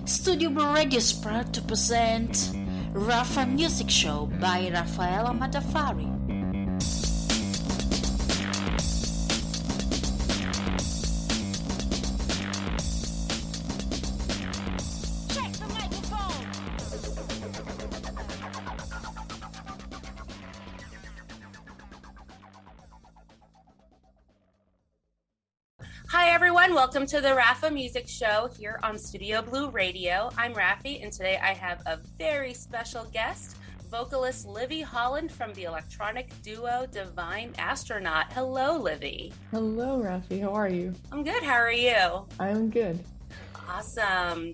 Studio Blue Radio is proud to present Raffa Music Show by Raffaela Madaffari. Check the microphone. Hi everyone, welcome to the Raffa Music Show here on Studio Blue Radio. I'm Raffy, and today I have a very special guest, vocalist Livy Holland from the electronic duo Divine Astronaut. Hello, Livy. Hello, Raffy. How are you? I'm good. How are you? I'm good. Awesome.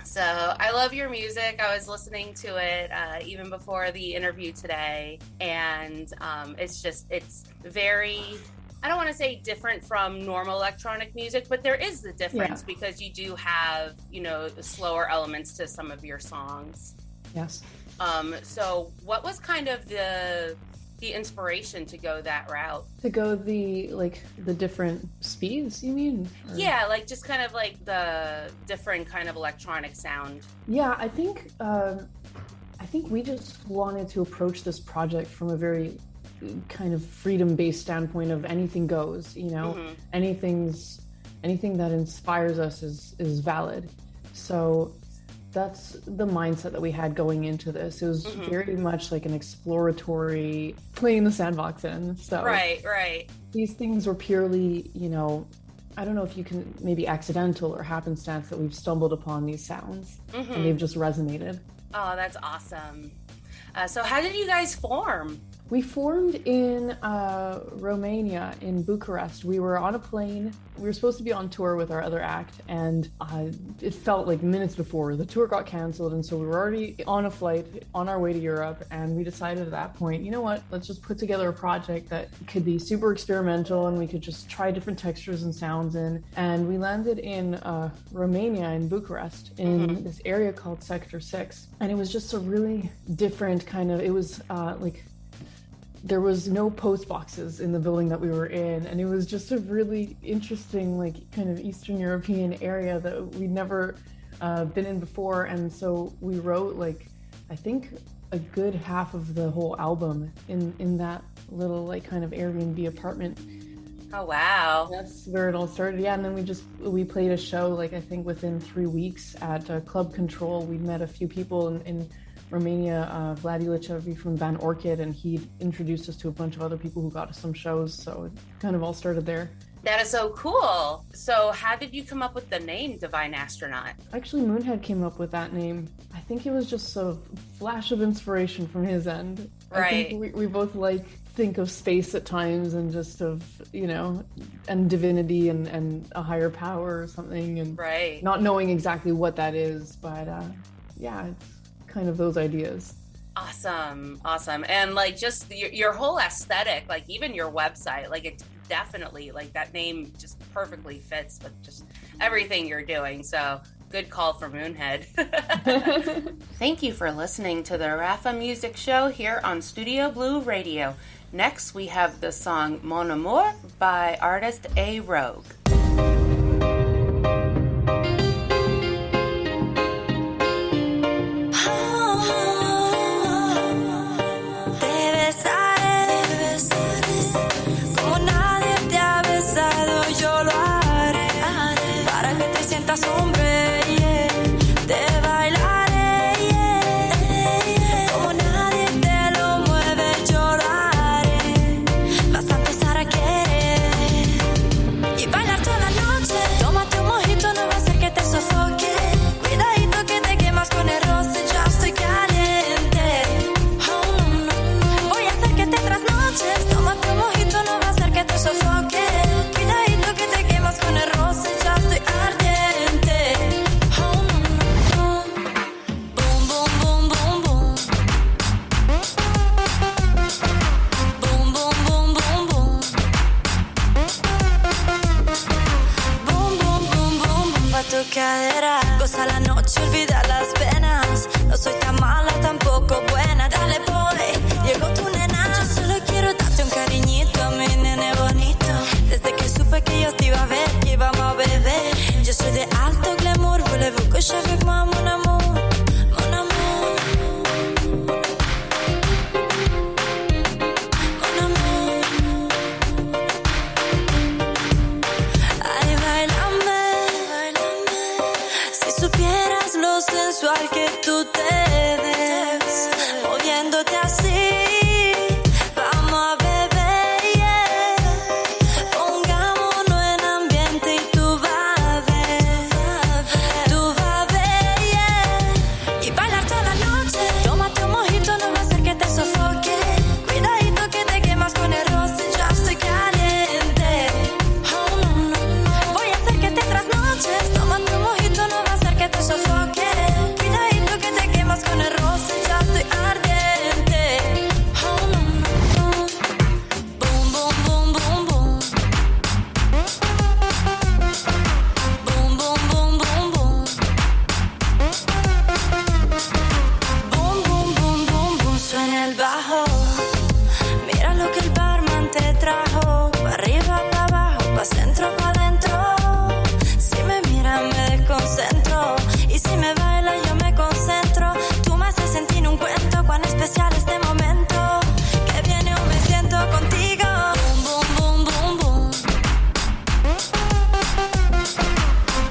So I love your music. I was listening to it even before the interview today, and it's very, I don't want to say different from normal electronic music, but there is the difference because you do have, the slower elements to some of your songs. Yes. So what was kind of the inspiration to go that route? To go the different speeds, you mean? Or... Yeah, just kind of the different kind of electronic sound. Yeah, I think we just wanted to approach this project from a very kind of freedom-based standpoint of anything goes, anything that inspires us is valid. So that's the mindset that we had going into this. It was very much like an exploratory playing the sandbox in. So Right. These things were purely, I don't know if you can maybe accidental or happenstance that we've stumbled upon these sounds and they've just resonated. Oh, that's awesome. So how did you guys form? We formed in Romania, in Bucharest. We were on a plane. We were supposed to be on tour with our other act, and it felt like minutes before the tour got canceled, and so we were already on a flight on our way to Europe, and we decided at that point, you know what, let's just put together a project that could be super experimental, and we could just try different textures and sounds in. And we landed in Romania, in Bucharest, in this area called Sector 6, and it was just a really different kind of, it was there was no post boxes in the building that we were in, and it was just a really interesting, kind of Eastern European area that we'd never been in before. And so we wrote, I think a good half of the whole album in that little, kind of Airbnb apartment. Oh, wow. That's where it all started. Yeah, and then we played a show, I think within 3 weeks at Club Control. We met a few people in Romania, Vlad Ilicevi from Van Orchid, and he introduced us to a bunch of other people who got us some shows, so it kind of all started there. That is so cool. So how did you come up with the name Divine Astronaut? Actually, Moonhead came up with that name. I think it was just a flash of inspiration from his end. Right. I think we both think of space at times and just of, and divinity and a higher power or something, and not knowing exactly what that is, but it's kind of those ideas. Awesome. And just your whole aesthetic, even your website, it definitely, that name just perfectly fits with just everything you're doing. So good call for Moonhead. Thank you for listening to the Raffa Music Show here on Studio Blue Radio. Next, we have the song Mon Amour by artist A Rogue. Hombre, te bailaré, como nadie te lo mueve, yo lo haré. Vas a empezar a querer y bailar todo. besándote así. Vamos a beber, yeah. Pongámonos en ambiente y tú vas a ver, yeah. Y bailar toda la noche. Tómate un mojito, no va a hacer que te sofoque. Cuidadito que te quemas con el roce, ya estoy caliente. Oh, no, no, no. Voy a hacer que te trasnoches. Tómate un mojito, no va a hacer que te sofoque. Cuidadito que te quemas con el roce, ya estoy ardiente. Oh, no, no, no. Boom, boom, boom, boom, boom. Boom, boom, boom, boom, boom. Boom, boom, boom, boom, boom. Suena el bajo. Mira lo que el barman te trajo. Pa' arriba, pa' abajo, pa' centro, pa' adentro. Si me mira me desconcentro. Y si me baila yo me concentro. Tú me haces sentir un cuento. Cuán especial este momento. Que viene o me siento contigo. Boom, boom, boom, boom, boom.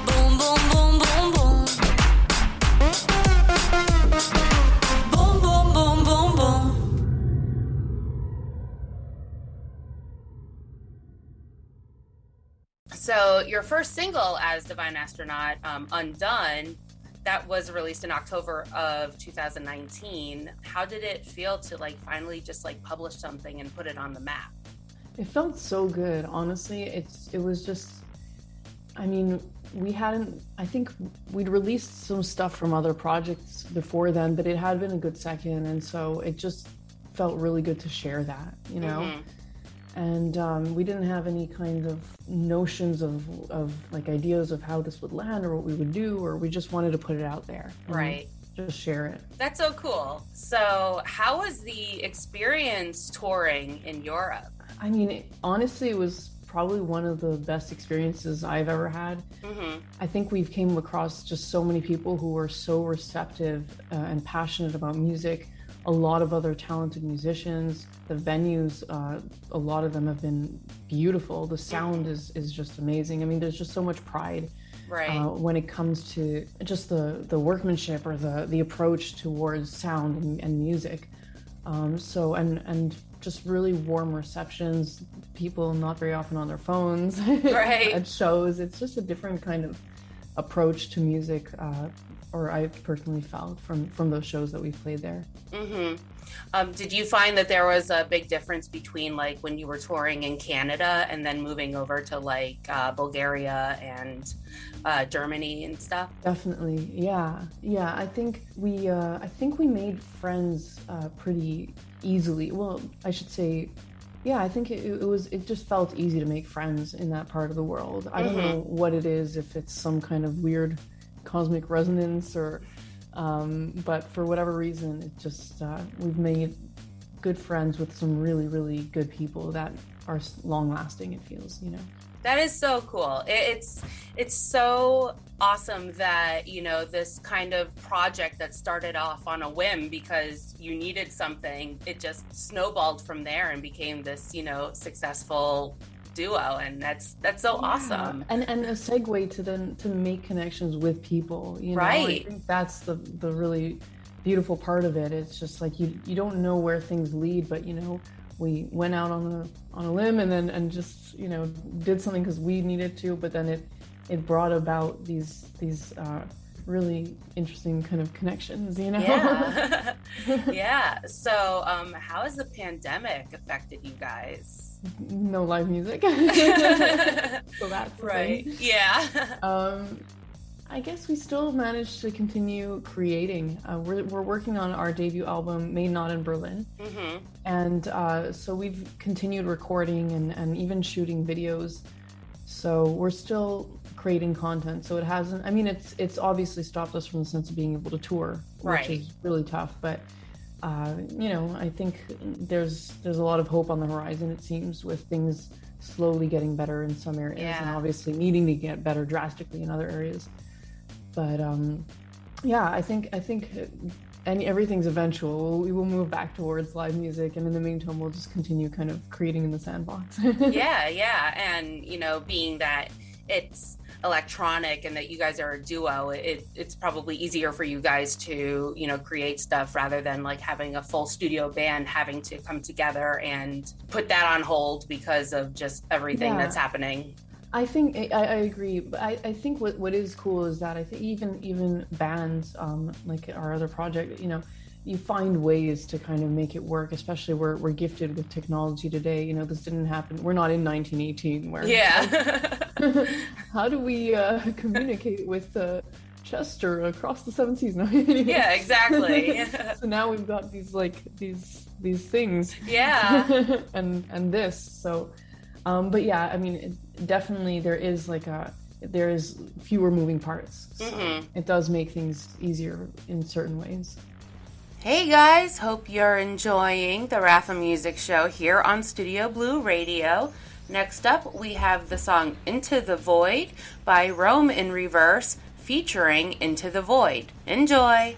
Boom, boom, boom, boom, boom. Boom, boom, boom, boom, boom. So your first single as Divine Astronaut, Undone, that was released in October of 2019. How did it feel to like finally just like publish something and put it on the map? It felt so good, honestly. It was just, I mean, I think we'd released some stuff from other projects before then, but it had been a good second, and so it just felt really good to share that, you know? Mm-hmm. And we didn't have any kind of notions of like ideas of how this would land or what we would do, or we just wanted to put it out there. Right. Just share it. That's so cool. So how was the experience touring in Europe? I mean, honestly, it was probably one of the best experiences I've ever had. Mm-hmm. I think we've came across just so many people who were so receptive and passionate about music. A lot of other talented musicians. The venues, a lot of them have been beautiful. The sound is just amazing. I mean, there's just so much pride when it comes to just the workmanship or the approach towards sound and music. So just really warm receptions. People not very often on their phones at shows. It's just a different kind of approach to music. Or I personally felt from those shows that we've played there. Mm-hmm. Did you find that there was a big difference between like when you were touring in Canada and then moving over to like Bulgaria and Germany and stuff? Definitely, yeah. I think we made friends pretty easily. Well, I should say, yeah. I think it just felt easy to make friends in that part of the world. I don't know what it is, if it's some kind of weird cosmic resonance or but for whatever reason it just we've made good friends with some really, really good people that are long lasting, it feels, you know. That is so cool. It's so awesome that, you know, this kind of project that started off on a whim because you needed something, it just snowballed from there and became this, you know, successful duo, and that's so awesome. And a segue to make connections with people, you know. Right. I think that's the really beautiful part of it. It's just like you don't know where things lead, but you know, we went out on a limb and just, you know, did something because we needed to, but then it brought about these really interesting kind of connections, you know. Yeah. Yeah. So how has the pandemic affected you guys? No live music. So that's right. Yeah. I guess we still managed to continue creating. We're working on our debut album, Made Not in Berlin. Mm-hmm. And so we've continued recording and even shooting videos. So we're still creating content. So it hasn't, I mean, it's obviously stopped us from the sense of being able to tour, which is really tough. But you know, I think there's a lot of hope on the horizon, it seems, with things slowly getting better in some areas and obviously needing to get better drastically in other areas. But yeah, I think everything's eventual. We will move back towards live music, and in the meantime, we'll just continue kind of creating in the sandbox. Yeah. And, you know, being that it's electronic and that you guys are a duo, it's probably easier for you guys to, you know, create stuff rather than like having a full studio band having to come together and put that on hold because of just everything that's happening. I think I agree, but I think what is cool is that I think even bands, like our other project, you know, you find ways to kind of make it work. Especially we're gifted with technology today. You know, this didn't happen. We're not in 1918 where how do we communicate with Chester across the seven seas? No, anyway. Yeah, exactly. So now we've got these things. Yeah. and this. So, but yeah, I mean, definitely there is fewer moving parts. So it does make things easier in certain ways. Hey guys, hope you're enjoying the Raffa Music Show here on Studio Blue Radio. Next up, we have the song Into the Void by Rome in Reverse featuring Into the Void. Enjoy!